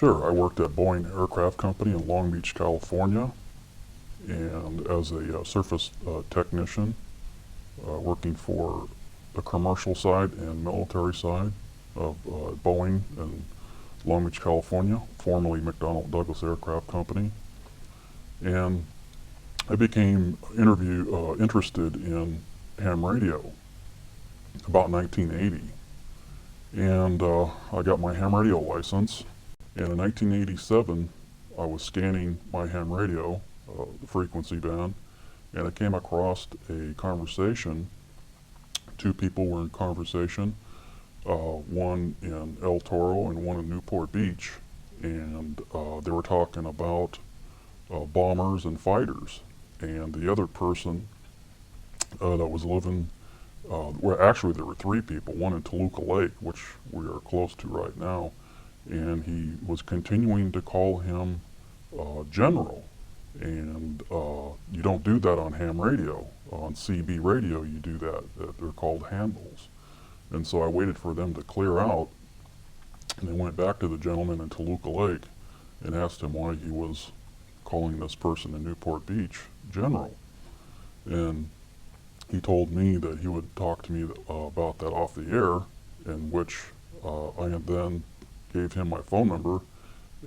Sure, I worked at Boeing Aircraft Company in Long Beach, California, and as a surface technician, working for the commercial side and military side of Boeing in Long Beach, California, formerly McDonnell Douglas Aircraft Company. And I became interested in ham radio about 1980. And I got my ham radio license. And in 1987, I was scanning my ham radio, the frequency band, and I came across a conversation. Two people were in conversation, one in El Toro and one in Newport Beach, and they were talking about bombers and fighters. And the other person that was living, well, actually there were three people, one in Toluca Lake, which we are close to right now, and he was continuing to call him General. And you don't do that on ham radio. On CB radio, you do that. They're called handles. And so I waited for them to clear out, and they went back to the gentleman in Toluca Lake and asked him why he was calling this person in Newport Beach General. And he told me that he would talk to me about that off the air, in which I had then gave him my phone number.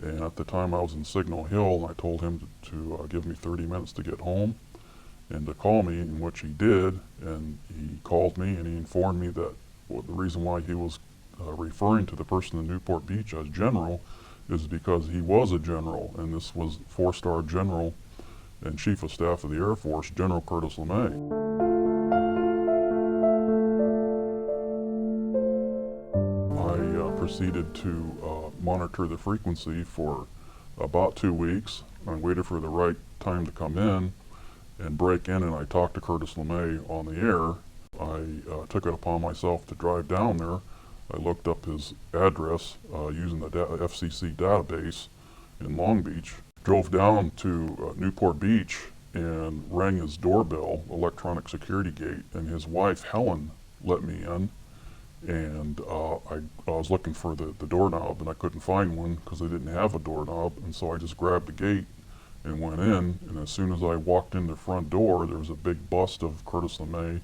And at the time I was in Signal Hill, and I told him to give me 30 minutes to get home and to call me, in which he did. And he called me and he informed me that the reason why he was referring to the person in Newport Beach as General is because he was a general, and this was 4-star General and Chief of Staff of the Air Force, General Curtis Lemay. Proceeded to monitor the frequency for about 2 weeks. I waited for the right time to come in and break in, and I talked to Curtis Lemay on the air. I took it upon myself to drive down there. I looked up his address using the FCC database in Long Beach, drove down to Newport Beach and rang his doorbell, electronic security gate, and his wife, Helen, let me in. And I was looking for the doorknob, and I couldn't find one because they didn't have a doorknob, and so I just grabbed the gate and went in. And as soon as I walked in the front door, there was a big bust of Curtis Lemay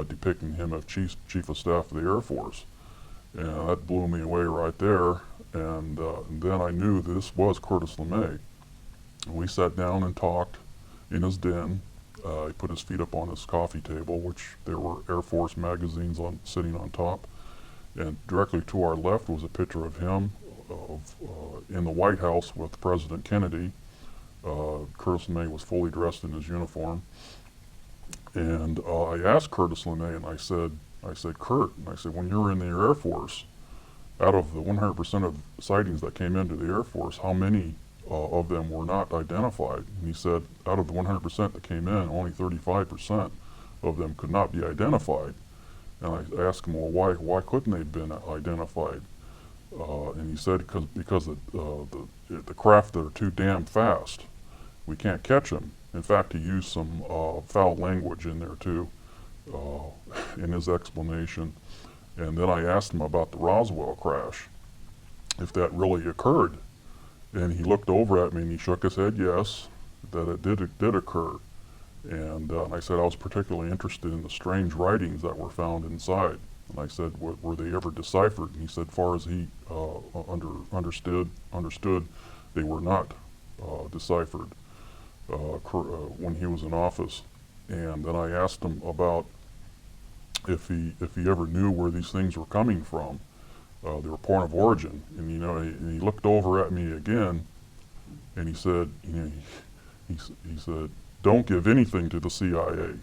depicting him as Chief of Staff of the Air Force. And that blew me away right there. And then I knew this was Curtis Lemay. And we sat down and talked in his den. He put his feet up on his coffee table, which there were Air Force magazines sitting on top. And directly to our left was a picture of him in the White House with President Kennedy. Curtis Lemay was fully dressed in his uniform. And I asked Curtis Lemay, and I said, Kurt, and I said, when you were in the Air Force, out of the 100% of sightings that came into the Air Force, how many of them were not identified? And he said, out of the 100% that came in, only 35% of them could not be identified. And I asked him, well, why couldn't they have been identified? And he said, because the craft are too damn fast. We can't catch them. In fact, he used some foul language in there too, in his explanation. And then I asked him about the Roswell crash, if that really occurred. And he looked over at me and he shook his head yes, that it did occur. And I said I was particularly interested in the strange writings that were found inside. And I said, were they ever deciphered? And he said, far as he understood, they were not deciphered when he was in office. And then I asked him about if he ever knew where these things were coming from. Their point of origin. And and he looked over at me again, and he said, he said, don't give anything to the CIA.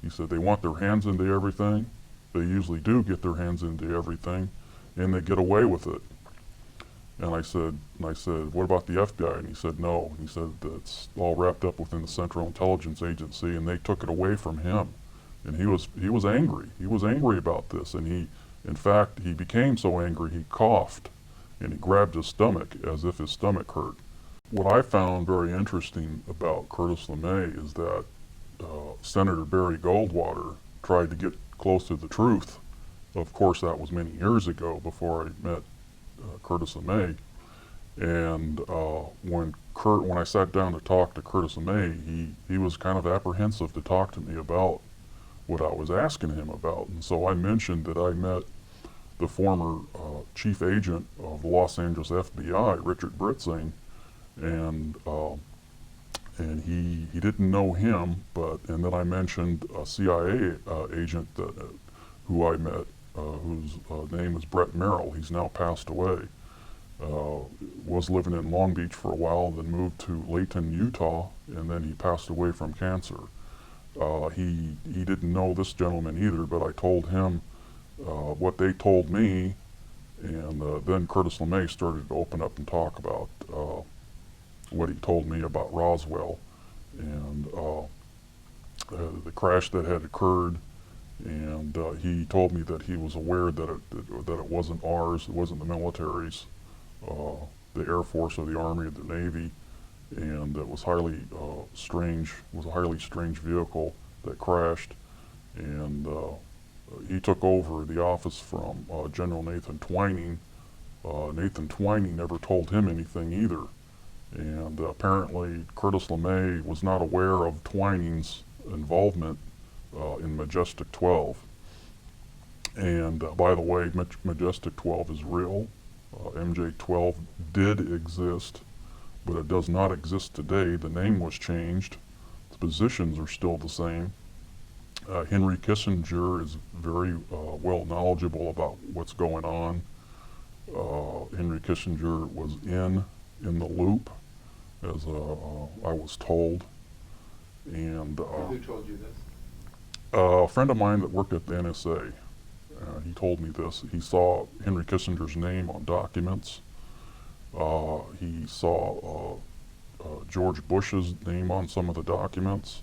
He said they want their hands into everything. They usually do get their hands into everything, and they get away with it. And I said, what about the FBI? And he said, no. And he said that's all wrapped up within the Central Intelligence Agency, and they took it away from him. And he was angry. He was angry about this, and in fact, he became so angry he coughed, and he grabbed his stomach as if his stomach hurt. What I found very interesting about Curtis Lemay is that Senator Barry Goldwater tried to get close to the truth. Of course, that was many years ago before I met Curtis Lemay. And when I sat down to talk to Curtis Lemay, he was kind of apprehensive to talk to me about what I was asking him about. And so I mentioned that I met the former chief agent of the Los Angeles FBI, Richard Britzing, and he didn't know him, and then I mentioned a CIA agent who I met, whose name is Brett Merrill. He's now passed away. Was living in Long Beach for a while, then moved to Layton, Utah, and then he passed away from cancer. He didn't know this gentleman either, but I told him what they told me, and then Curtis Lemay started to open up and talk about what he told me about Roswell and the crash that had occurred. And he told me that he was aware that it wasn't ours, it wasn't the military's, the Air Force or the Army or the Navy, and it was highly strange. It was a highly strange vehicle that crashed, and he took over the office from General Nathan Twining. Nathan Twining never told him anything either, and apparently Curtis Lemay was not aware of Twining's involvement in Majestic 12. And by the way, Majestic 12 is real. MJ-12 did exist, but it does not exist today. The name was changed. The positions are still the same. Henry Kissinger is very well knowledgeable about what's going on. Henry Kissinger was in the loop, as I was told. And who told you this? a friend of mine that worked at the NSA, he told me this. He saw Henry Kissinger's name on documents. He saw George Bush's name on some of the documents.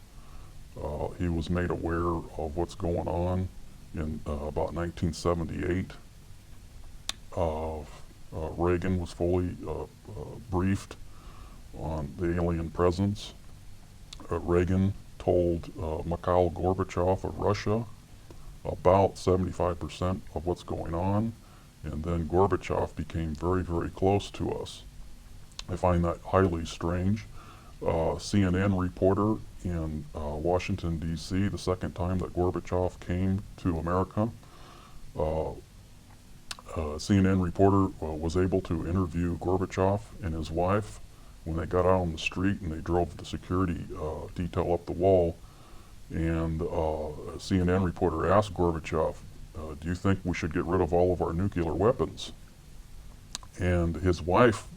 He was made aware of what's going on in about 1978. Reagan was fully briefed on the alien presence. Reagan told Mikhail Gorbachev of Russia about 75% of what's going on, and then Gorbachev became very, very close to us. I find that highly strange. CNN reporter in Washington, D.C., the second time that Gorbachev came to America, CNN reporter was able to interview Gorbachev and his wife when they got out on the street and they drove the security detail up the wall. And a CNN reporter asked Gorbachev, do you think we should get rid of all of our nuclear weapons? And his wife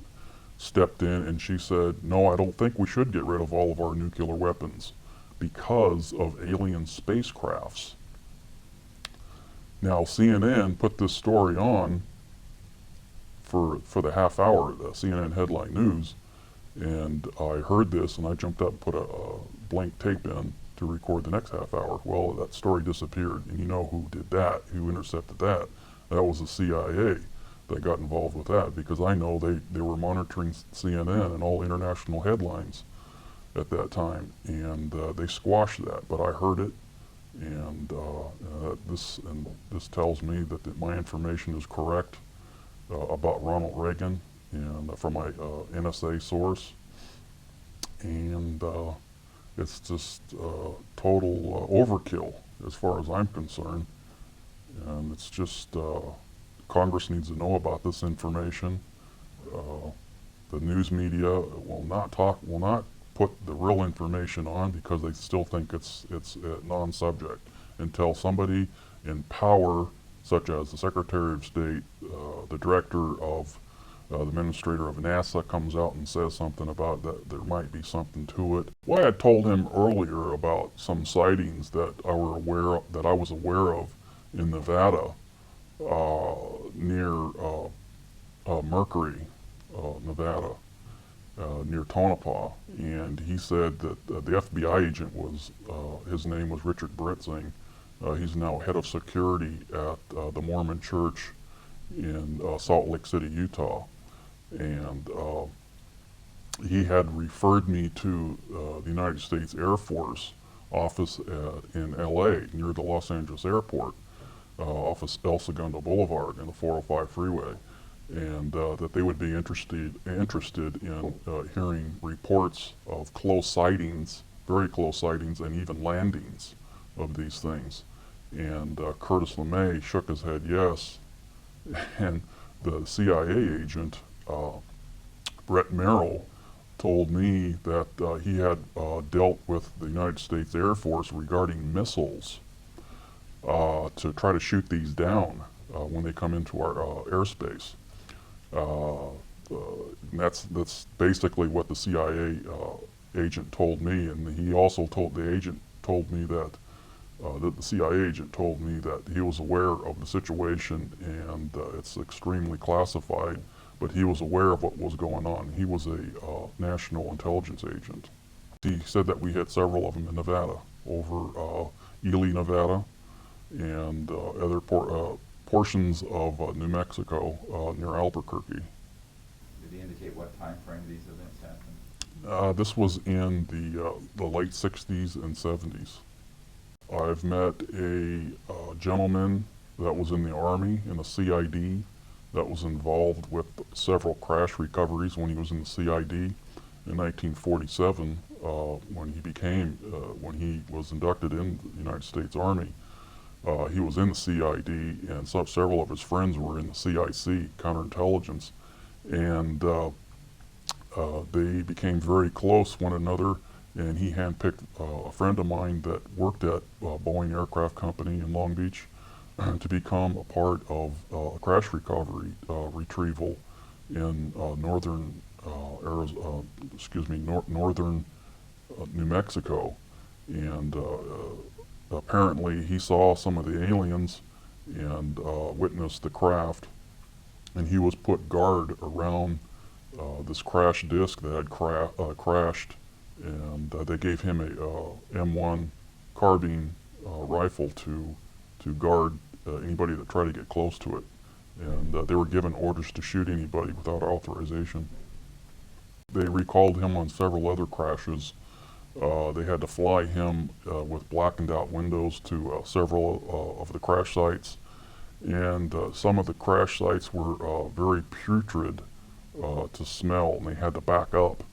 stepped in and she said, no, I don't think we should get rid of all of our nuclear weapons because of alien spacecrafts. Now, CNN put this story on for the half hour, the CNN headline news, and I heard this and I jumped up and put a blank tape in to record the next half hour. Well, that story disappeared, and you know who did that, who intercepted that. That was the CIA that got involved with that, because I know they were monitoring CNN and all international headlines at that time, and they squashed that, but I heard it, and this tells me that my information is correct about Ronald Reagan and from my NSA source, and it's just total overkill as far as I'm concerned, and it's just Congress needs to know about this information. The news media will not put the real information on because they still think it's a non-subject until somebody in power, such as the Secretary of State, the director of the administrator of NASA, comes out and says something about that there might be something to it. Well, I had told him earlier about some sightings that I was aware of in Nevada, near Mercury, Nevada, near Tonopah, and he said that the FBI agent his name was Richard Britzing. He's now head of security at the Mormon Church in Salt Lake City, Utah, and he had referred me to the United States Air Force office in LA near the Los Angeles airport, off of El Segundo Boulevard and the 405 freeway. and that they would be interested in hearing reports of close sightings, very close sightings, and even landings of these things. And Curtis Lemay shook his head yes, and the CIA agent, Brett Merrill, told me that he had dealt with the United States Air Force regarding missiles to try to shoot these down when they come into our airspace. And that's basically what the CIA agent told me, and he also told the agent told me that the CIA agent told me that he was aware of the situation, and it's extremely classified, but he was aware of what was going on. He was a national intelligence agent. He said that we hit several of them in Nevada, over Ely, Nevada, and other portions of New Mexico near Albuquerque. Did he indicate what time frame these events happened? This was in the late 60s and 70s. I've met a gentleman that was in the Army, in the CID, that was involved with several crash recoveries when he was in the CID in 1947, when he was inducted in the United States Army. He was in the CID, and several of his friends were in the CIC, counterintelligence, and they became very close one another, and he handpicked a friend of mine that worked at Boeing Aircraft Company in Long Beach to become a part of crash recovery retrieval in northern northern New Mexico, and apparently he saw some of the aliens and witnessed the craft, and he was put guard around this crash disc that had crashed, and they gave him a M1 carbine rifle to guard anybody that tried to get close to it, and they were given orders to shoot anybody without authorization. They recalled him on several other crashes. They had to fly him with blackened out windows to several of the crash sites, and some of the crash sites were very putrid to smell, and they had to back up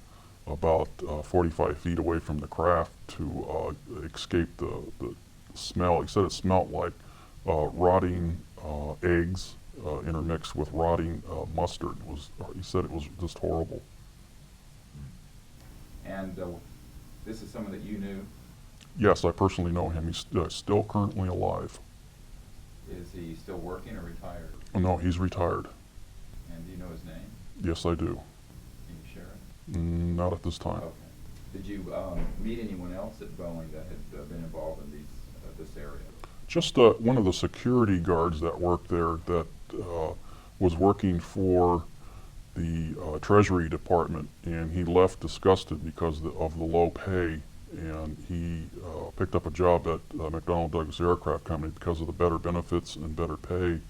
about 45 feet away from the craft to escape the smell. He said it smelled like rotting eggs intermixed with rotting mustard. He said it was just horrible. And this is someone that you knew? Yes, I personally know him. He's still currently alive. Is he still working or retired? Oh, no, he's retired. And do you know his name? Yes, I do. Can you share it? Not at this time. Okay. Did you meet anyone else at Boeing that had been involved in this area? Just one of the security guards that worked there that was working for the Treasury Department, and he left disgusted because of the low pay, and he picked up a job at McDonnell Douglas Aircraft Company because of the better benefits and better pay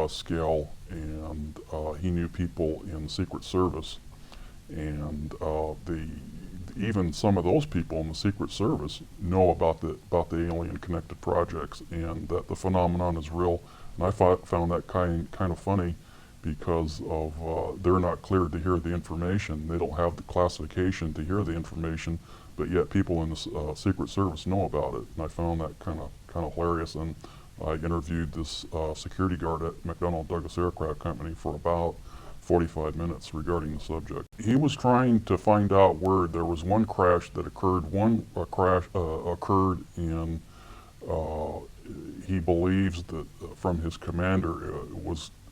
scale, and he knew people in the Secret Service, and even some of those people in the Secret Service know about the alien connected projects, and that the phenomenon is real. And I found that kind of funny, because of they're not cleared to hear the information. They don't have the classification to hear the information, but yet people in the Secret Service know about it. And I found that kind of hilarious. And I interviewed this security guard at McDonnell Douglas Aircraft Company for about 45 minutes regarding the subject. He was trying to find out where there was one crash that occurred. One crash occurred in, he believes that from his commander,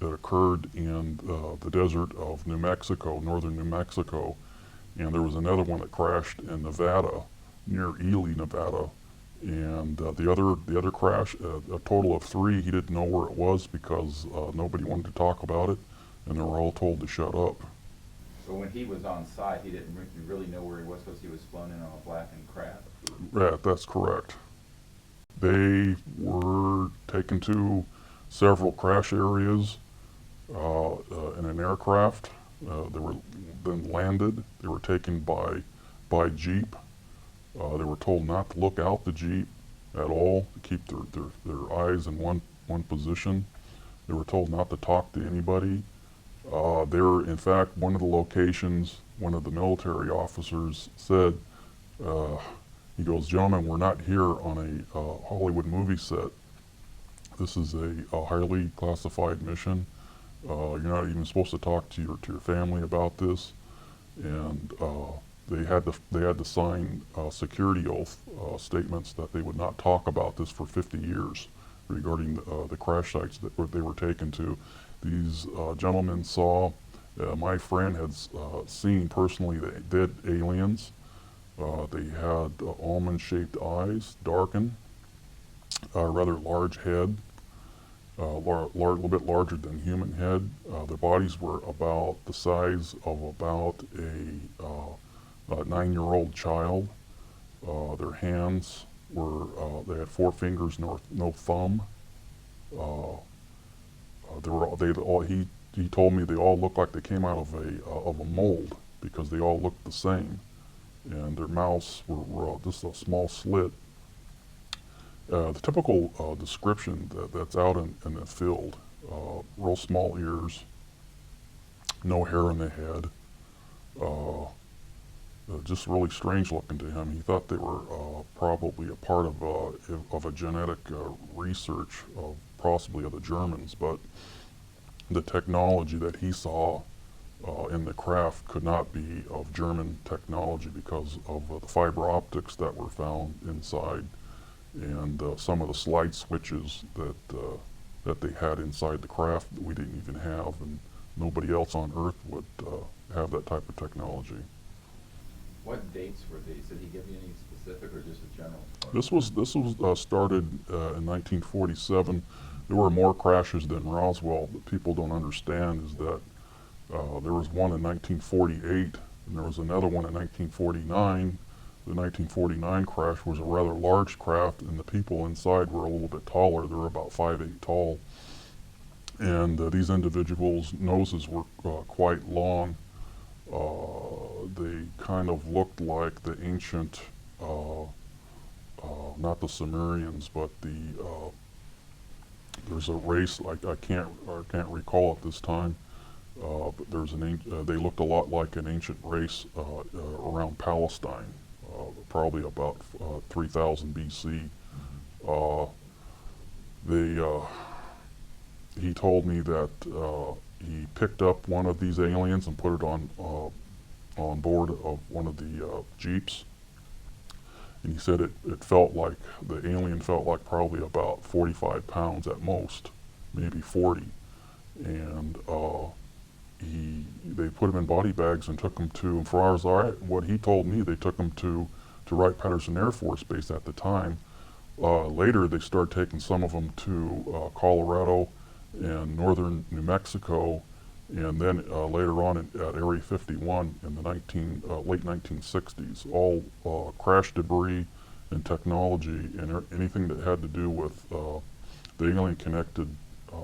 it occurred in the desert of New Mexico, northern New Mexico, and there was another one that crashed in Nevada, near Ely, Nevada, and the other crash, a total of 3, he didn't know where it was because nobody wanted to talk about it, and they were all told to shut up. So when he was on site, he didn't really know where he was because he was flown in on a blackened craft? Right, that's correct. They were taken to several crash areas in an aircraft. They were then landed. They were taken by Jeep. They were told not to look out the Jeep at all, to keep their eyes in one position. They were told not to talk to anybody, There, in fact, one of the locations, one of the military officers said, he goes, "Gentlemen, we're not here on a Hollywood movie set. This is a highly classified mission. You're not even supposed to talk to your family about this." And they had to sign security oath statements that they would not talk about this for 50 years regarding the crash sites that they were taken to. These gentlemen saw, my friend had seen personally the dead aliens. They had almond-shaped eyes, darkened, rather large head, little bit larger than human head. Their bodies were about the size of about a 9-year-old child. Their hands were, they had 4 fingers, no thumb. He told me they all looked like they came out of a mold because they all looked the same, and their mouths were just a small slit. The typical description that's out in the field: real small ears, no hair in the head, just really strange looking to him. He thought they were probably a part of a genetic research, possibly of the Germans, but the technology that he saw in the craft could not be of German technology because of the fiber optics that were found inside, and some of the slide switches that they had inside the craft that we didn't even have, and nobody else on Earth would have that type of technology. What dates were these? Did he give you any specific or just a general? This was started in 1947. There were more crashes than Roswell. What people don't understand is that there was one in 1948, and there was another one in 1949. The 1949 crash was a rather large craft, and the people inside were a little bit taller. They were about 5'8" tall. And these individuals' noses were quite long. They kind of looked like the ancient, not the Sumerians, but there's a race, I can't recall at this time, but there's they looked a lot like an ancient race around Palestine, probably about 3000 BC. He told me that he picked up one of these aliens and put it on board of one of the Jeeps. And he said it felt like, the alien felt like probably about 45 pounds at most, maybe 40. And they put him in body bags and took him to, and for what he told me, they took him to Wright-Patterson Air Force Base at the time. Later they started taking some of them to Colorado and northern New Mexico, and then later on at Area 51 in the late 1960s. All crash debris and technology and anything that had to do with the alien-connected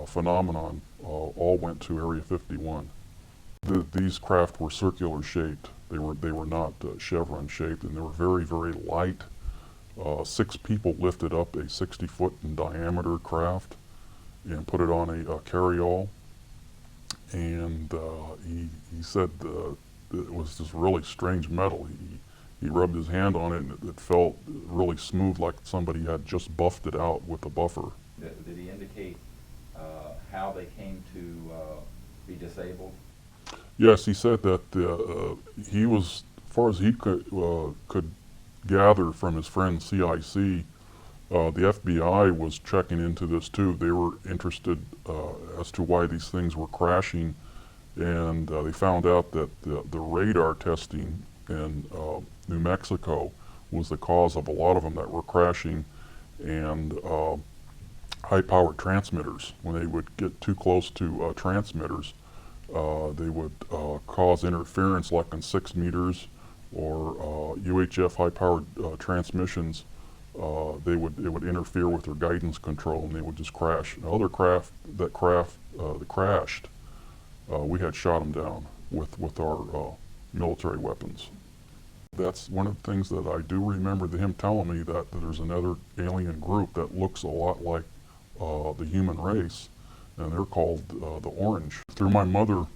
phenomenon all went to Area 51. These craft were circular shaped. They were not chevron shaped, and they were very, very light. 6 people lifted up a 60-foot in diameter craft and put it on a carry-all. And he said it was this really strange metal. He rubbed his hand on it, and it felt really smooth, like somebody had just buffed it out with a buffer. Did he indicate how they came to be disabled? Yes, he said that he was, as far as he could gather from his friend CIC, the FBI was checking into this too. They were interested as to why these things were crashing, and they found out that the radar testing in New Mexico was the cause of a lot of them that were crashing, and high-powered transmitters. When they would get too close to transmitters, they would cause interference, like in 6 meters, or UHF high-powered transmissions. It would interfere with their guidance control, and they would just crash. And other craft that crashed, we had shot them down with our military weapons. That's one of the things that I do remember him telling me, that there's another alien group that looks a lot like the human race, and they're called the Orange. Through my mother,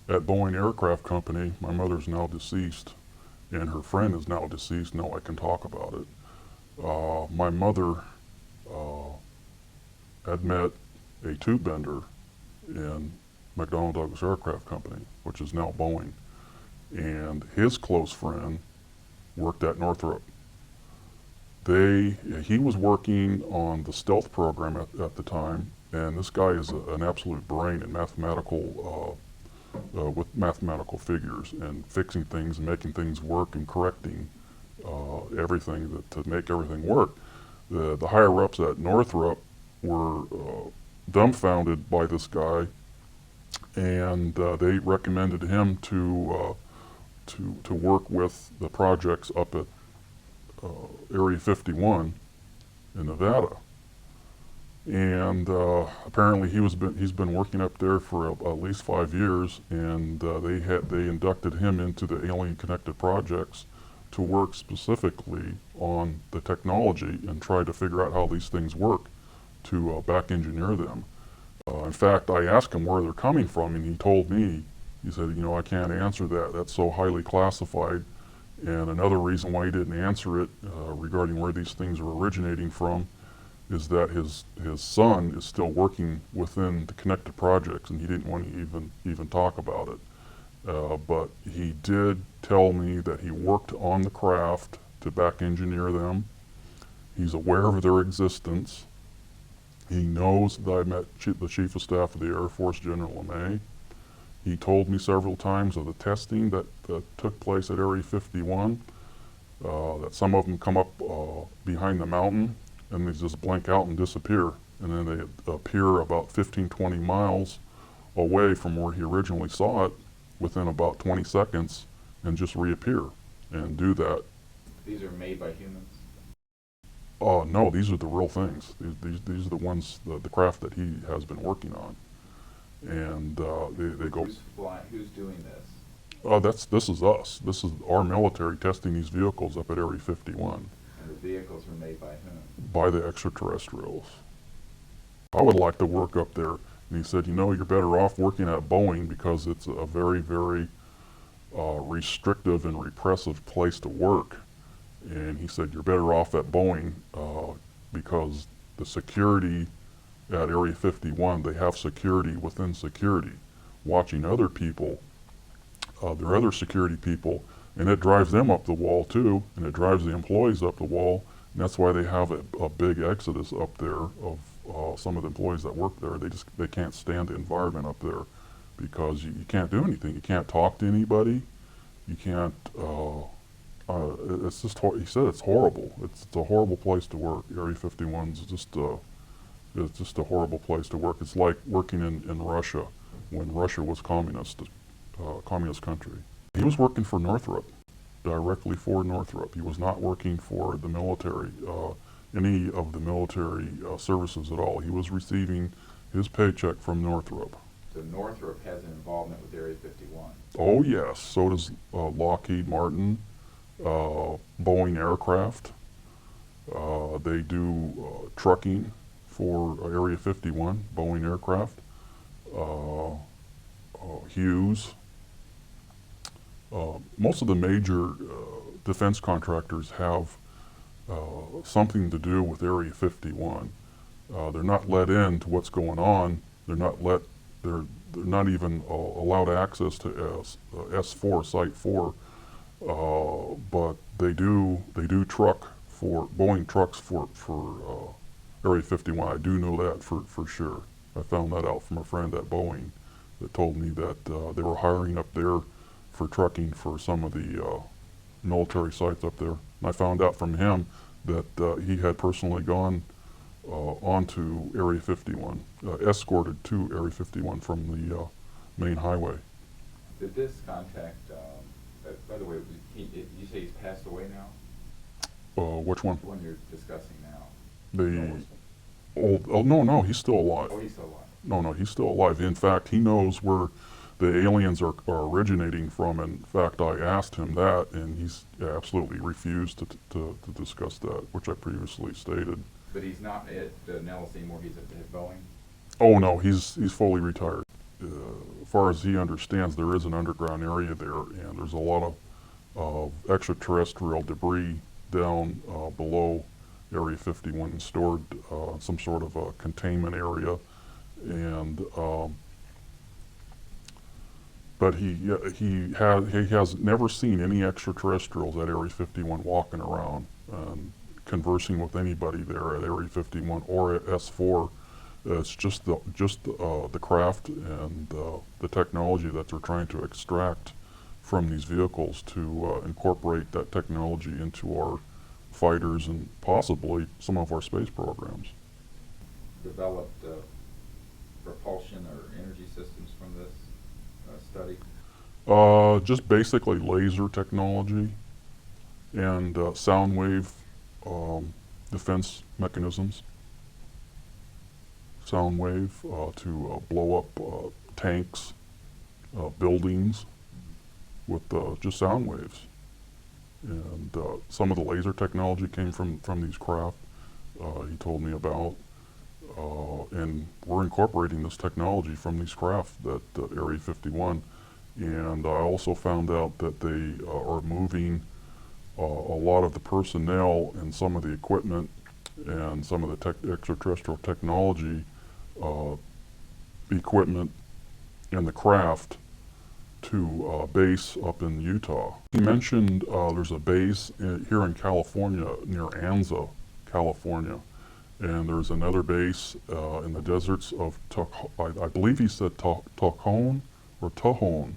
at Boeing Aircraft Company, my mother's now deceased, and her friend is now deceased. Now I can talk about it. My mother had met a tube bender in McDonnell Douglas Aircraft Company, which is now Boeing, and his close friend worked at Northrup. He was working on the stealth program at the time, and this guy is an absolute brain in mathematical, with mathematical figures and fixing things and making things work and correcting everything to make everything work. The higher ups at Northrup were dumbfounded by this guy, and they recommended him to work with the projects up at Area 51 in Nevada. And apparently he's been working up there for at least 5 years, and they inducted him into the Alien Connected Projects to work specifically on the technology and try to figure out how these things work to back engineer them. In fact, I asked him where they're coming from, and he told me, he said, I can't answer that. That's so highly classified. And another reason why he didn't answer it regarding where these things are originating from is that his son is still working within the connected projects, and he didn't want to even talk about it. But he did tell me that he worked on the craft to back engineer them. He's aware of their existence. He knows that I met the Chief of Staff of the Air Force, General Lemay. He told me several times of the testing that took place at Area 51, that some of them come up behind the mountain and they just blink out and disappear. And then they appear about 15, 20 miles away from where he originally saw it within about 20 seconds and just reappear and do that. These are made by humans? No, these are the real things. These are the ones, the craft that he has been working on. And they go. Who's doing this? This is us. This is our military testing these vehicles up at Area 51. And the vehicles were made by whom? By the extraterrestrials. I would like to work up there. And he said, you're better off working at Boeing because it's a very, very restrictive and repressive place to work. And he said, you're better off at Boeing because the security at Area 51, they have security within security, watching other people, their other security people, and it drives them up the wall too, and it drives the employees up the wall, and that's why they have a big exodus up there of some of the employees that work there. They can't stand the environment up there because you can't do anything. You can't talk to anybody. You can't. It's just. He said it's horrible. It's a horrible place to work. Area 51's just. It's just a horrible place to work. It's like working in Russia when Russia was communist country. He was working for Northrup, directly for Northrup. He was not working for the military, any of the military services at all. He was receiving his paycheck from Northrup. So Northrop has an involvement with Area 51? Oh yes, so does Lockheed Martin, Boeing Aircraft. They do trucking for Area 51, Boeing Aircraft, Hughes. Most of the major defense contractors have something to do with Area 51. They're not let in to what's going on. They're not even allowed access to S4, Site 4, but they do truck for Boeing trucks for Area 51. I do know that for sure. I found that out from a friend at Boeing that told me that they were hiring up there for trucking for some of the military sites up there. And I found out from him that he had personally gone onto Area 51, escorted to Area 51 from the main highway. Did this contact, by the way, you say he's passed away now? Which one? The one you're discussing now. No, he's still alive. Oh, he's still alive. No, he's still alive. In fact, he knows where the aliens are originating from. In fact, I asked him that, and he's absolutely refused to discuss that, which I previously stated. But he's not at Nellis anymore. He's at Boeing. Oh no, he's fully retired. as far as he understands, there is an underground area there, and there's a lot of extraterrestrial debris down below Area 51 and stored some sort of a containment area. And but he has never seen any extraterrestrials at Area 51 walking around and conversing with anybody there at Area 51 or at S4. It's just the craft and the technology that they're trying to extract from these vehicles to incorporate that technology into our fighters and possibly some of our space programs. Developed propulsion or energy systems from this study? Just basically laser technology and sound wave defense mechanisms. Sound wave to blow up tanks, buildings with just sound waves. And some of the laser technology came from these craft he told me about. And we're incorporating this technology from these craft at Area 51. And I also found out that they are moving a lot of the personnel and some of the equipment and some of the extraterrestrial technology equipment and the craft to base up in Utah. He mentioned there's a base here in California near Enzo, California, and there's another base in the deserts of I believe he said Tajon or Tajon.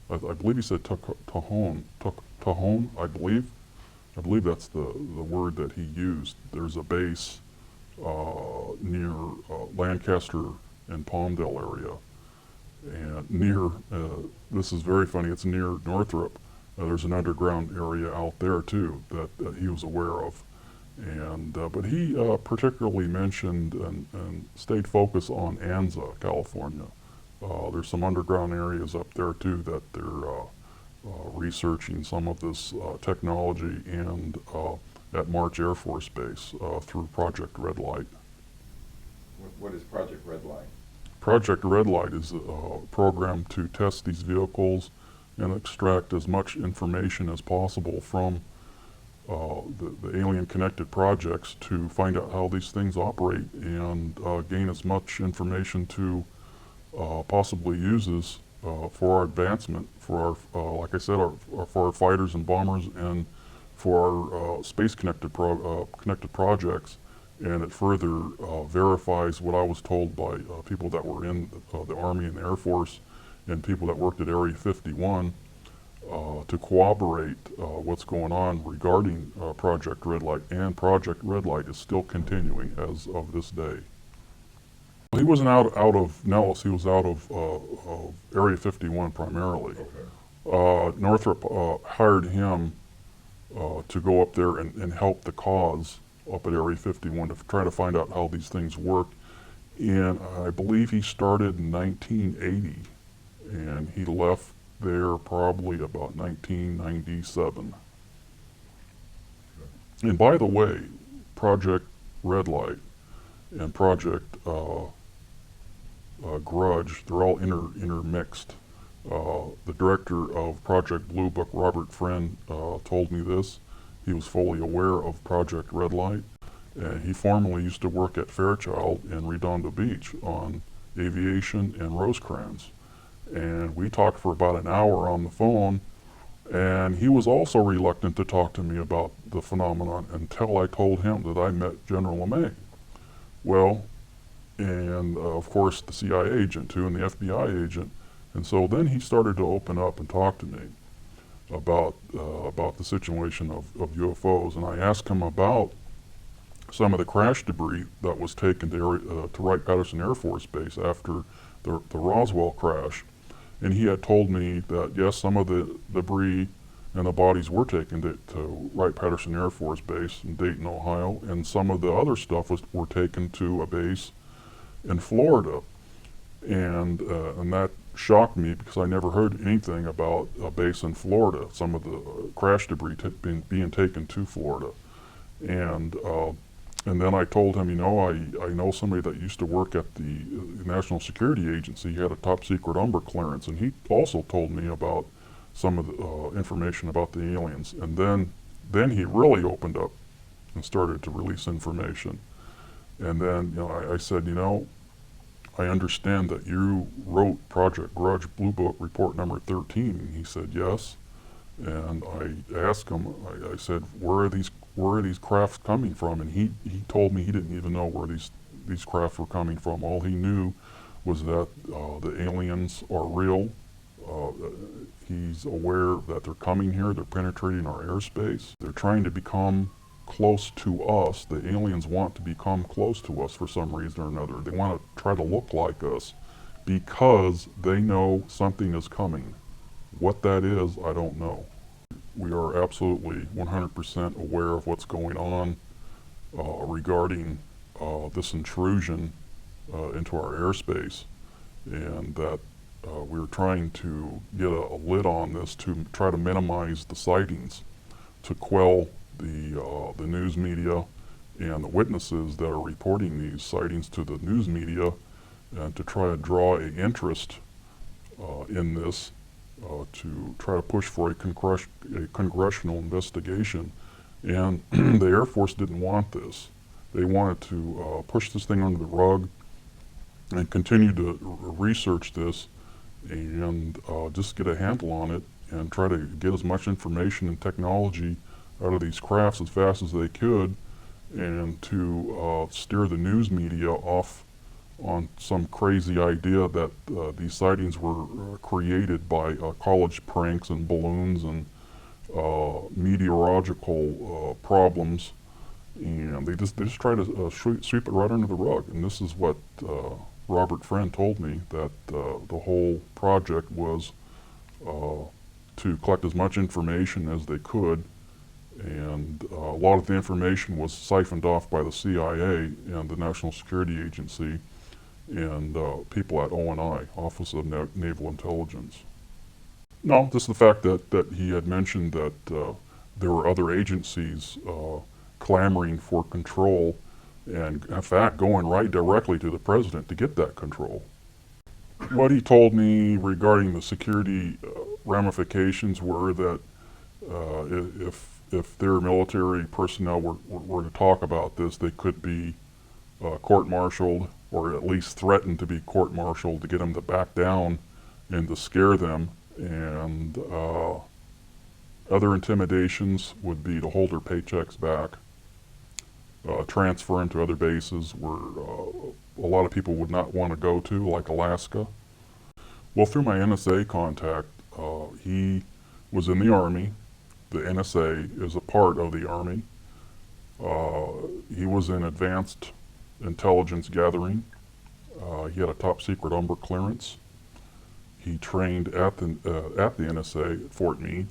I believe he said Tajon, I believe. I believe that's the word that he used. There's a base near Lancaster and Palmdale area. And near, this is very funny, it's near Northrup. There's an underground area out there too that he was aware of. And but he particularly mentioned and stayed focused on Enzo, California. There's some underground areas up there too that they're researching some of this technology and at March Air Force Base through Project Red Light. What is Project Red Light? Project Red Light is a program to test these vehicles and extract as much information as possible from the alien connected projects to find out how these things operate and gain as much information to possibly use this for our advancement, for our, like I said, for our fighters and bombers and for our space connected projects. And it further verifies what I was told by people that were in the Army and the Air Force and people that worked at Area 51 to corroborate what's going on regarding Project Red Light. And Project Red Light is still continuing as of this day. He wasn't out of Nellis, he was out of Area 51 primarily. Okay. Northrup hired him to go up there and help the cause up at Area 51 to try to find out how these things work. And I believe he started in 1980 and he left there probably about 1997. And by the way, Project Red Light and Project Grudge, they're all intermixed. The director of Project Blue Book, Robert Friend, told me this. He was fully aware of Project Red Light. He formerly used to work at Fairchild in Redondo Beach on aviation and Rosecrans. And we talked for about an hour on the phone, and he was also reluctant to talk to me about the phenomenon until I told him that I met General Lemay. Well, and of course the CIA agent too, and the FBI agent. And so then he started to open up and talk to me about the situation of UFOs, and I asked him about some of the crash debris that was taken to Wright-Patterson Air Force Base after the Roswell crash. And he had told me that yes, some of the debris and the bodies were taken to Wright-Patterson Air Force Base in Dayton, Ohio, and some of the other stuff were taken to a base in Florida. And that shocked me because I never heard anything about a base in Florida, some of the crash debris being taken to Florida. And And then I told him, I know somebody that used to work at the National Security Agency. He had a top secret Umber clearance, and he also told me about some of the information about the aliens. And then he really opened up and started to release information. And then, I said, I understand that you wrote Project Grudge Blue Book Report number 13. And he said, yes. And I asked him, I said, where are these crafts coming from? And he told me he didn't even know where these crafts were coming from. All he knew was that the aliens are real. He's aware that they're coming here, they're penetrating our airspace. They're trying to become close to us. The aliens want to become close to us for some reason or another. They want to try to look like us because they know something is coming. What that is, I don't know. We are absolutely 100% aware of what's going on regarding this intrusion into our airspace, and that we're trying to get a lid on this to try to minimize the sightings, to quell the news media and the witnesses that are reporting these sightings to the news media, and to try to draw an interest in this, to try to push for a congressional investigation. And the Air Force didn't want this. They wanted to push this thing under the rug and continue to research this and just get a handle on it and try to get as much information and technology out of these crafts as fast as they could, and to steer the news media off on some crazy idea that these sightings were created by college pranks and balloons and meteorological problems, and they just try to sweep it right under the rug. And this is what Robert Friend told me, that the whole project was to collect as much information as they could, and a lot of the information was siphoned off by the CIA and the National Security Agency and people at ONI, Office of Naval Intelligence. No, just the fact that he had mentioned that there were other agencies clamoring for control, and in fact going right directly to the president to get that control. What he told me regarding the security ramifications were that if their military personnel were to talk about this, they could be court-martialed, or at least threatened to be court-martialed, to get them to back down and to scare them. And other intimidations would be to hold their paychecks back, transfer them to other bases where a lot of people would not want to go to, like Alaska. Well, through my NSA contact, he was in the Army. The NSA is a part of the Army. He was in advanced intelligence gathering. He had a top secret Umber clearance. He trained at the NSA at Fort Meade,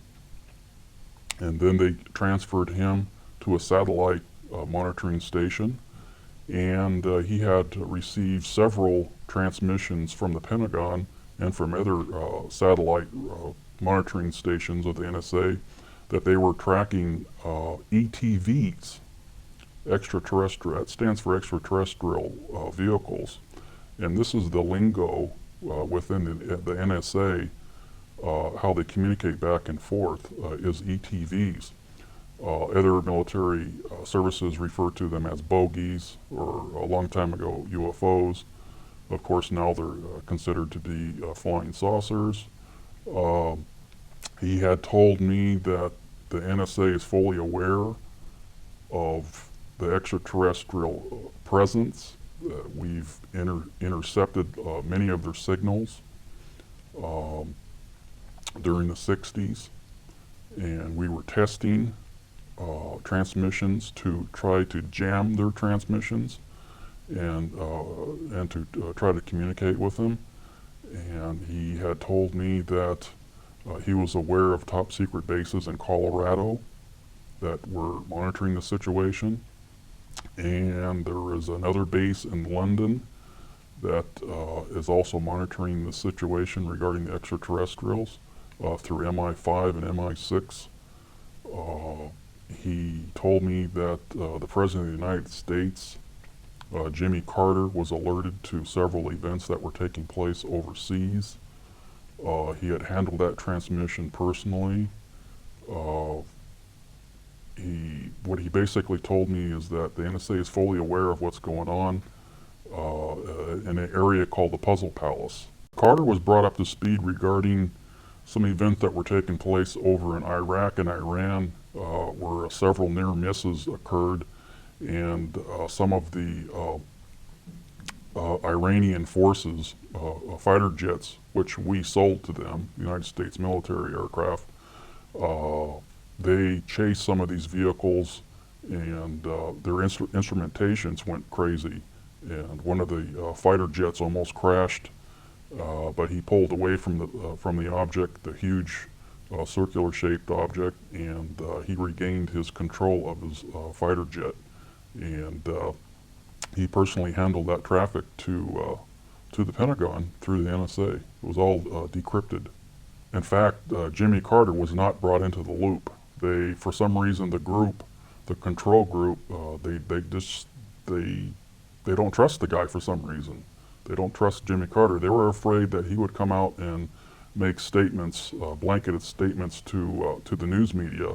and then they transferred him to a satellite monitoring station, and he had received several transmissions from the Pentagon and from other satellite monitoring stations of the NSA that they were tracking ETVs, extraterrestrial. That stands for extraterrestrial vehicles, and this is the lingo within the NSA. How they communicate back and forth is ETVs. Other military services refer to them as bogies, or a long time ago UFOs. Of course, now they're considered to be flying saucers. He had told me that the NSA is fully aware of the extraterrestrial presence. We've intercepted many of their signals during the 60s, and we were testing transmissions to try to jam their transmissions and to try to communicate with them. And he had told me that he was aware of top secret bases in Colorado that were monitoring the situation, and there is another base in London that is also monitoring the situation regarding the extraterrestrials through MI5 and MI6 He told me that the President of the United States, Jimmy Carter, was alerted to several events that were taking place overseas. He had handled that transmission personally. Uh, what he basically told me is that the NSA is fully aware of what's going on in an area called the Puzzle Palace. Carter was brought up to speed regarding some events that were taking place over in Iraq and Iran, where several near misses occurred, and some of the Iranian forces, fighter jets, which we sold to them, United States military aircraft, they chased some of these vehicles, and their instrumentations went crazy. And one of the fighter jets almost crashed, but he pulled away from the object, the huge circular-shaped object, and he regained his control of his fighter jet. And he personally handled that traffic to the Pentagon through the NSA. It was all decrypted. In fact, Jimmy Carter was not brought into the loop. They, for some reason, the control group, they don't trust the guy for some reason. They don't trust Jimmy Carter. They were afraid that he would come out and make statements, blanketed statements to the news media,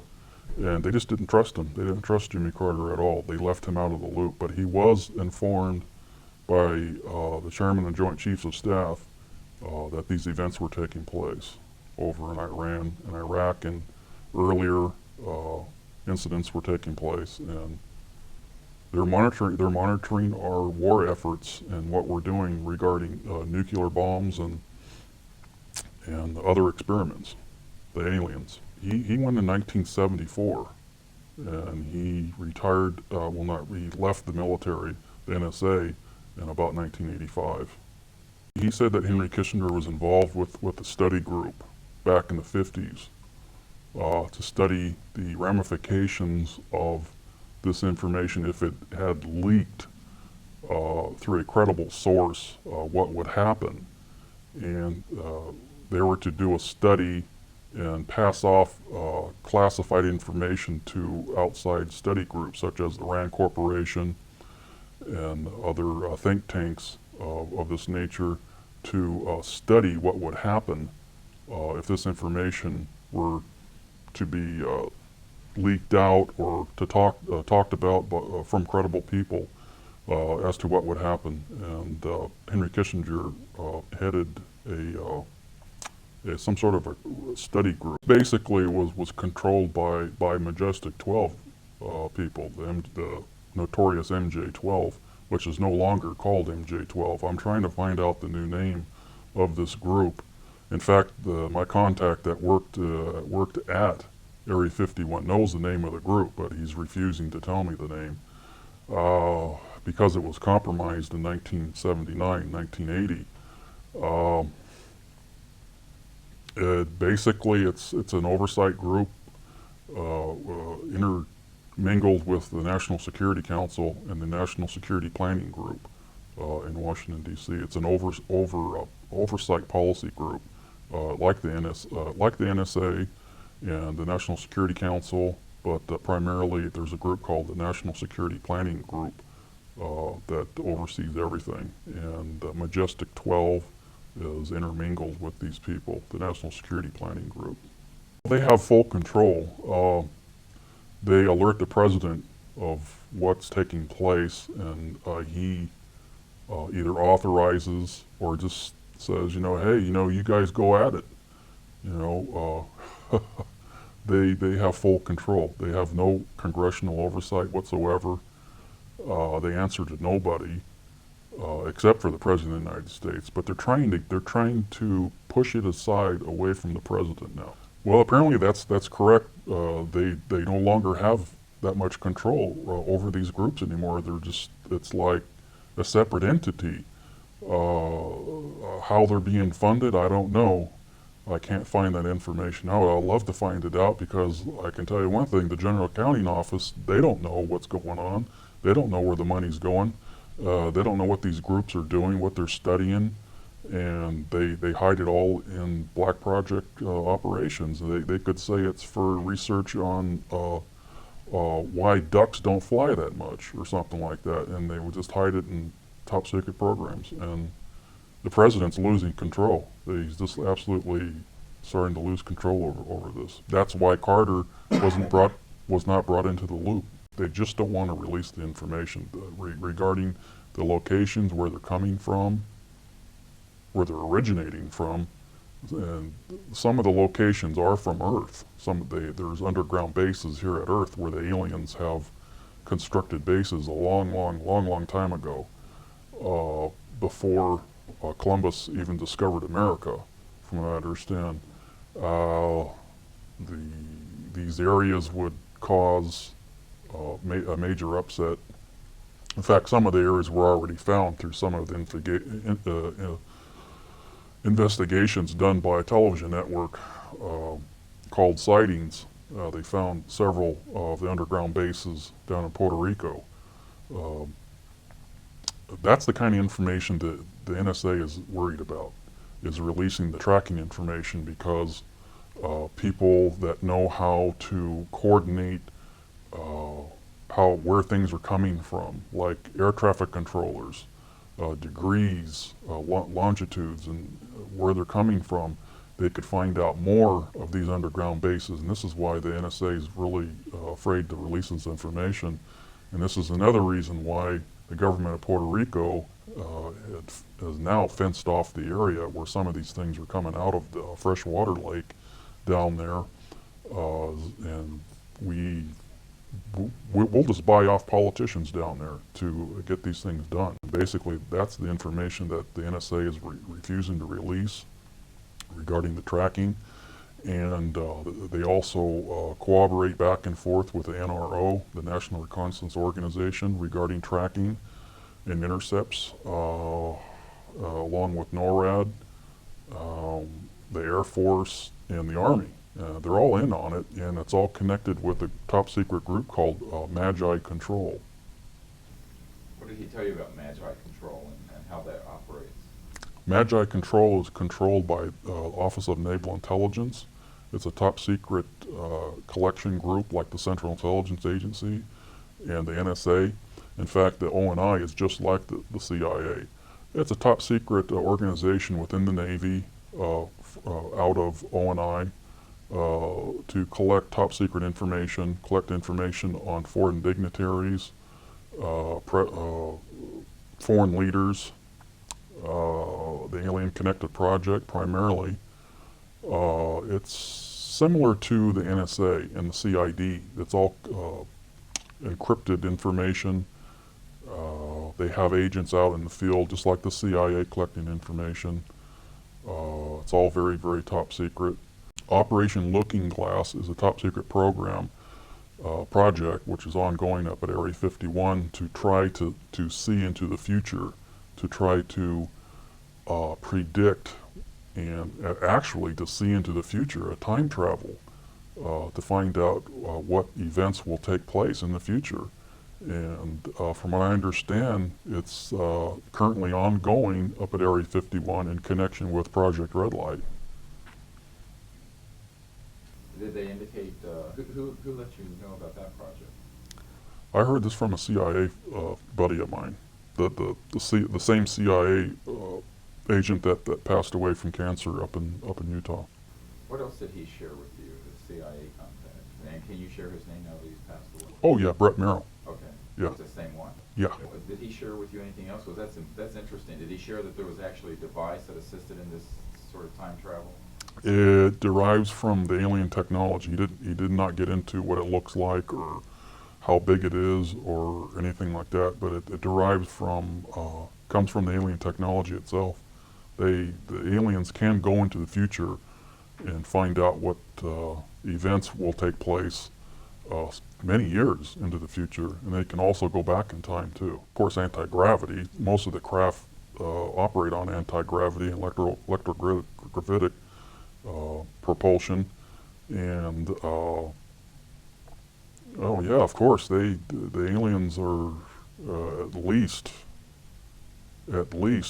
and they just didn't trust him. They didn't trust Jimmy Carter at all. They left him out of the loop. But he was informed by the Chairman and Joint Chiefs of Staff that these events were taking place over in Iran and Iraq, and earlier incidents were taking place, and they're monitoring our war efforts and what we're doing regarding nuclear bombs and other experiments, the aliens. He went in 1974, and he retired, he left the military, the NSA, in about 1985. He said that Henry Kissinger was involved with a study group back in the 50s to study the ramifications of this information if it had leaked through a credible source, what would happen. And they were to do a study and pass off classified information to outside study groups such as the RAND Corporation and other think tanks of this nature to study what would happen if this information were to be leaked out or to talked about from credible people as to what would happen. And Henry Kissinger headed some sort of a study group. Basically, was controlled by Majestic 12 people, the notorious MJ-12, which is no longer called MJ-12. I'm trying to find out the new name of this group. In fact, my contact that worked at Area 51 knows the name of the group, but he's refusing to tell me the name because it was compromised in 1979, 1980. Basically, it's an oversight group intermingled with the National Security Council and the National Security Planning Group in Washington, D.C. It's an oversight policy group like the NSA and the National Security Council, but primarily there's a group called the National Security Planning Group that oversees everything. And Majestic 12 is intermingled with these people, the National Security Planning Group. They have full control. They alert the president of what's taking place, and he either authorizes or just says, hey, you guys go at it. They have full control. They have no congressional oversight whatsoever. They answer to nobody except for the President of the United States. But they're trying to push it aside away from the president now. Well, apparently that's correct. They no longer have that much control over these groups anymore. It's like a separate entity. How they're being funded, I don't know. I can't find that information out. I'd love to find it out, because I can tell you one thing, the General Accounting Office, they don't know what's going on. They don't know where the money's going. They don't know what these groups are doing, what they're studying, and they hide it all in black project operations. They could say it's for research on why ducks don't fly that much or something like that, and they would just hide it in top secret programs. And the president's losing control. He's just absolutely starting to lose control over this. That's why Carter was not brought into the loop. They just don't want to release the information regarding the locations, where they're coming from, where they're originating from. And some of the locations are from Earth. There's underground bases here at Earth where the aliens have constructed bases a long time ago, before Columbus even discovered America, from what I understand. These areas would cause a major upset. In fact, some of the areas were already found through some of the investigations done by a television network called Sightings. They found several of the underground bases down in Puerto Rico. That's the kind of information that the NSA is worried about, is releasing the tracking information, because people that know how to coordinate where things are coming from, like air traffic controllers, degrees, longitudes, and where they're coming from, they could find out more of these underground bases. And this is why the NSA is really afraid to release this information. And this is another reason why the government of Puerto Rico has now fenced off the area where some of these things are coming out of the freshwater lake down there. And we'll just buy off politicians down there to get these things done. Basically, that's the information that the NSA is refusing to release regarding the tracking. And they also cooperate back and forth with the NRO, the National Reconnaissance Organization, regarding tracking and intercepts, along with NORAD, the Air Force, and the Army. They're all in on it, and it's all connected with a top secret group called Magi Control. What did he tell you about Magi Control and how that operates? Magi Control is controlled by Office of Naval Intelligence. It's a top secret collection group like the Central Intelligence Agency and the NSA. In fact, the ONI is just like the CIA. It's a top secret organization within the Navy, out of ONI, to collect top secret information, collect information on foreign dignitaries, foreign leaders, the Alien Connected Project primarily. It's similar to the NSA and the CID. It's all encrypted information. They have agents out in the field just like the CIA collecting information. It's all very, very top secret. Operation Looking Glass is a top secret program, project, which is ongoing up at Area 51 to try to see into the future, to try to predict and actually to see into the future, a time travel, to find out what events will take place in the future. And from what I understand, it's currently ongoing up at Area 51 in connection with Project Red Light. Did they indicate, who let you know about that project? I heard this from a CIA buddy of mine, the same CIA agent that passed away from cancer up in Utah. What else did he share with you, the CIA contact? And can you share his name now that he's passed away? Oh yeah, Brett Merrill. Okay. Yeah. It's the same one. Yeah. Did he share with you anything else? Because that's interesting. Did he share that there was actually a device that assisted in this sort of time travel? It derives from the alien technology. He did not get into what it looks like or how big it is or anything like that, but it derives from, comes from the alien technology itself. The aliens can go into the future and find out what events will take place many years into the future, and they can also go back in time too. Of course, anti-gravity. Most of the craft operate on anti-gravity and electrogravitic propulsion, and oh yeah, of course, the aliens are at least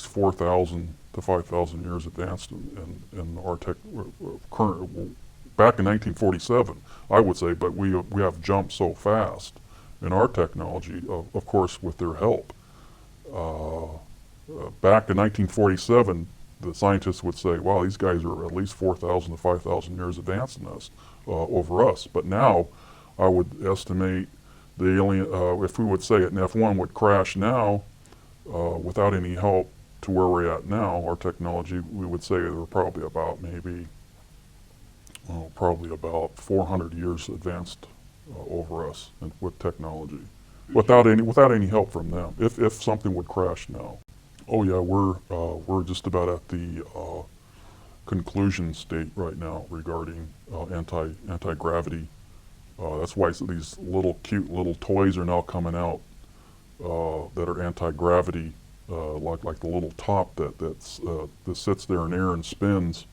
4,000 to 5,000 years advanced in our current back in 1947, I would say, but we have jumped so fast in our technology, of course, with their help. Back in 1947, the scientists would say, wow, these guys are at least 4,000 to 5,000 years advanced in us, over us. But now, I would estimate the alien, if we would say an F-1 would crash now, without any help to where we're at now, our technology, we would say they're probably about maybe, probably about 400 years advanced over us and with technology, without any help from them. If something would crash now, oh yeah, we're just about at the conclusion state right now regarding anti-gravity. That's why these little cute little toys are now coming out that are anti-gravity, like the little top that sits there in air and spins.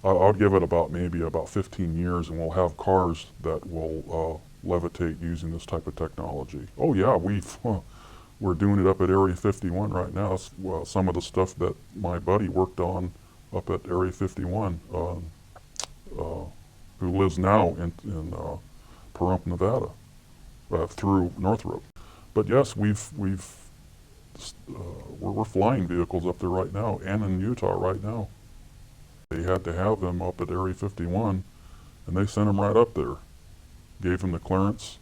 I'll give it maybe about 15 years, and we'll have cars that will levitate using this type of technology. Oh yeah, we're doing it up at Area 51 right now. It's, some of the stuff that my buddy worked on up at Area 51, who lives now in Pahrump, Nevada, through Northrup. But yes, we're flying vehicles up there right now, and in Utah right now. They had to have them up at Area 51, and they sent them right up there. Gave them the clearance,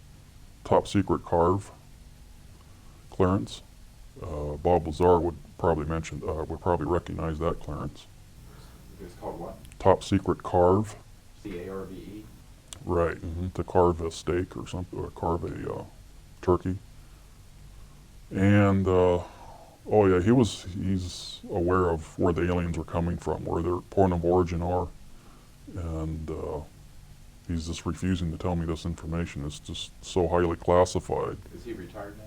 top secret carve clearance. Bob Lazar would probably recognize that clearance. It's called what? Top secret carve. C-A-R-V-E? Right, to carve a steak or something, or carve a turkey. And oh yeah, he's aware of where the aliens are coming from, where their point of origin are, and he's just refusing to tell me this information. It's just so highly classified. Is he retired now?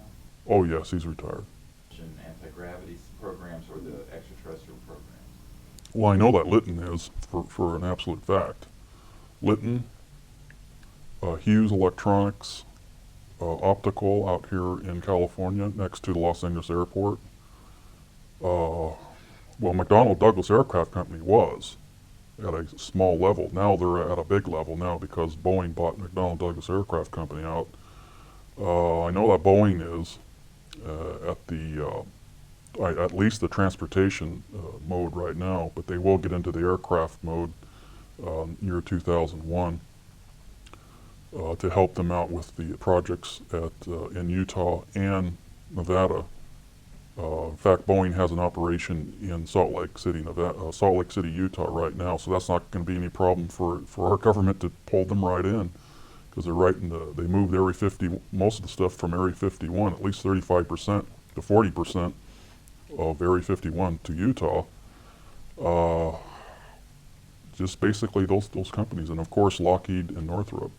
Oh yes, he's retired. Anti-gravity programs or the extraterrestrial programs? Well, I know that Lytton is, for an absolute fact. Lytton, Hughes Electronics, Optical out here in California, next to the Los Angeles airport. Well, McDonnell Douglas Aircraft Company was at a small level. Now they're at a big level now because Boeing bought McDonnell Douglas Aircraft Company out. I know that Boeing is at least the transportation mode right now, but they will get into the aircraft mode year 2001 to help them out with the projects in Utah and Nevada. In fact, Boeing has an operation in Salt Lake City, Utah right now, so that's not going to be any problem for our government to pull them right in, because they're right in they moved Area 50, most of the stuff from Area 51, at least 35% to 40% of Area 51 to Utah. Just basically those companies, and of course Lockheed and Northrop.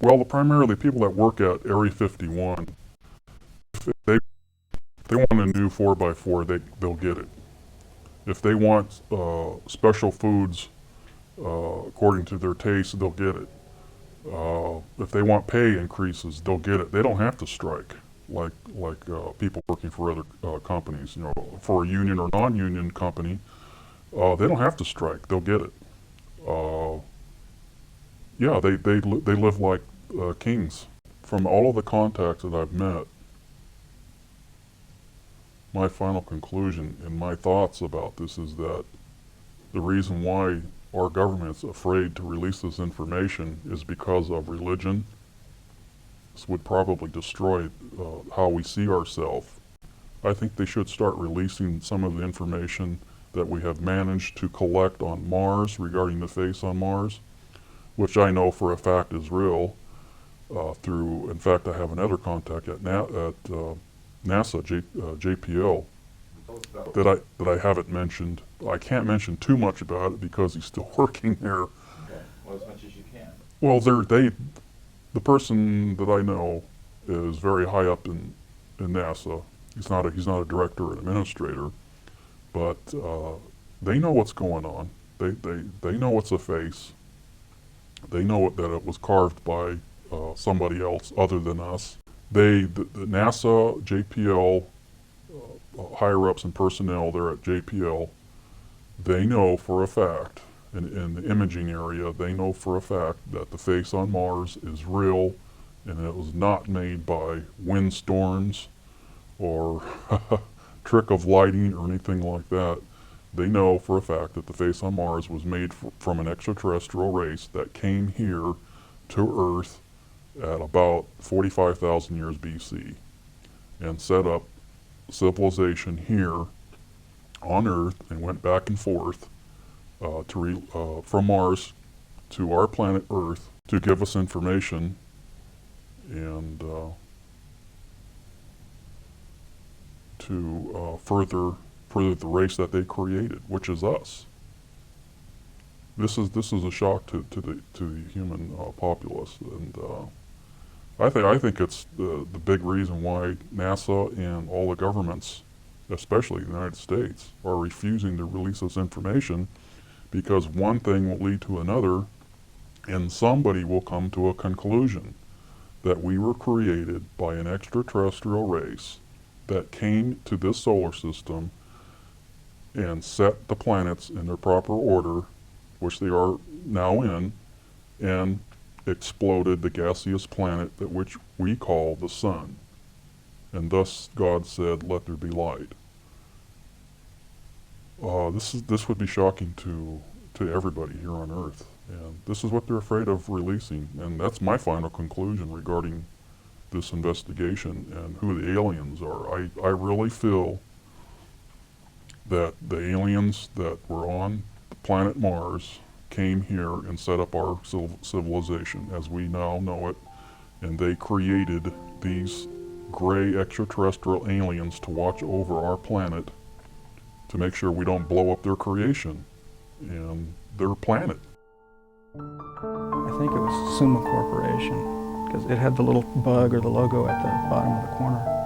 Well, primarily people that work at Area 51, if they want a new 4x4, they'll get it. If they want special foods according to their taste, they'll get it. If they want pay increases, they'll get it. They don't have to strike like people working for other companies. You know, for a union or non-union company, they don't have to strike. They'll get it. Yeah, they live like kings. From all of the contacts that I've met, my final conclusion and my thoughts about this is that the reason why our government's afraid to release this information is because of religion. This would probably destroy how we see ourselves. I think they should start releasing some of the information that we have managed to collect on Mars regarding the face on Mars, which I know for a fact is real. In fact, I have another contact at NASA, JPL, that I haven't mentioned. I can't mention too much about it because he's still working there. Okay, well, as much as you can. Well, the person that I know is very high up in NASA. He's not a director or an administrator, but they know what's going on. They know it's a face. They know that it was carved by somebody else other than us. The NASA, JPL, higher ups and personnel there at JPL, they know for a fact in the imaging area, they know for a fact that the face on Mars is real, and it was not made by windstorms or trick of lighting or anything like that. They know for a fact that the face on Mars was made from an extraterrestrial race that came here to Earth at about 45,000 years BC and set up civilization here on Earth and went back and forth from Mars to our planet Earth to give us information and to further the race that they created, which is us. This is a shock to the human populace, and I think it's the big reason why NASA and all the governments, especially the United States, are refusing to release this information, because one thing will lead to another, and somebody will come to a conclusion that we were created by an extraterrestrial race that came to this solar system and set the planets in their proper order, which they are now in, and exploded the gaseous planet that which we call the sun. And thus God said, "Let there be light." This would be shocking to everybody here on Earth, and this is what they're afraid of releasing. And that's my final conclusion regarding this investigation and who the aliens are. I really feel that the aliens that were on the planet Mars came here and set up our civilization as we now know it, and they created these gray extraterrestrial aliens to watch over our planet to make sure we don't blow up their creation and their planet. I think it was Summa Corporation, because it had the little bug or the logo at the bottom of the corner.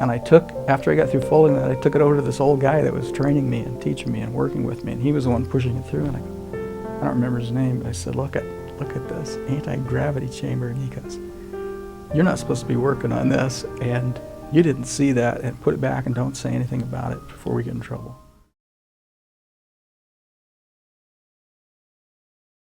And after I got through folding that, I took it over to this old guy that was training me and teaching me and working with me, and he was the one pushing it through. And I don't remember his name, but I said, look at this anti-gravity chamber. And he goes, "You're not supposed to be working on this, and you didn't see that, and put it back and don't say anything about it before we get in trouble."